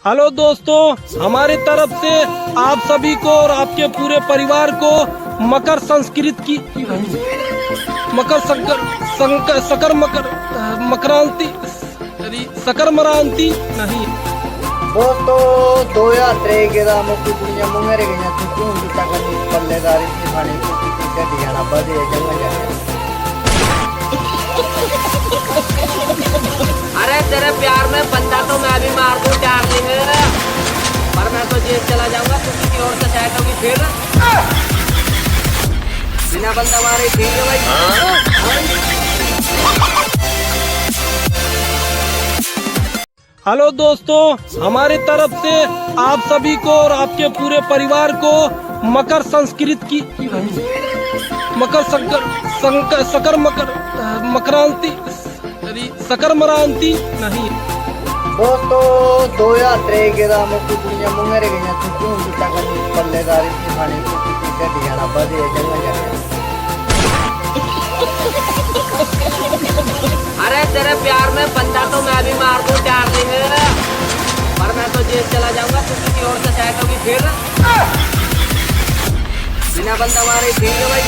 Hello दोस्तों, हमारी तरफ से आप सभी को और आपके पूरे परिवार को मकर संस्कृति की मकर संकर सकर मकर मकरांति सकर मरांति नहीं दोस्तों 2023 ਦਾ ਮੁੱਖ ਦੁਨੀਆ ਮੁੰਗਰੇ ਗਈਆਂ ਚੁੱਕੂ ਹੁੰਦੀ ਤੱਕ ਦੀ ਪੱਲੇਦਾਰੀ ਦੀ ਖਾਣੀ ਕੁੱਤੀ ਗੱਡੀਆਂ ਨਾ ਵਧੇ ਜੰਗ ਜਾਏ। अरे तेरे प्यार में बंदा तो मैं भी मार दूं डार्लिंग, पर मैं तो जेल चला जाऊंगा, तू किसी और से सेट होगी फिर। बिना बंदा मारे ठीक है भाई। हेलो दोस्तों, हमारी तरफ से आप सभी को और आपके पूरे परिवार को मकर संस्कृति की सकर मकरांति सकर मरांति नहीं दोस्तों 2023 ਦਾ ਮੁੱਖ ਦੁਨੀਆ ਮੁੰਗਰੇ ਗਈਆਂ ਚੁੱਕੂ ਹੁੰਦੀ ਤੱਕ ਦੀ ਪੱਲੇਦਾਰੀ ਦੀ ਖਾਣੀ ਕੁੱਤੀ ਗੱਡੀਆਂ ਨਾ ਵਧੇ ਜੰਗ ਜਾਏ। अरे तेरे प्यार में बंदा तो मैं भी मार दूं डार्लिंग, पर मैं तो जेल चला जाऊंगा, तू किसी और से सेट होगी फिर। बिना बंदा मारे ठीक है भाई।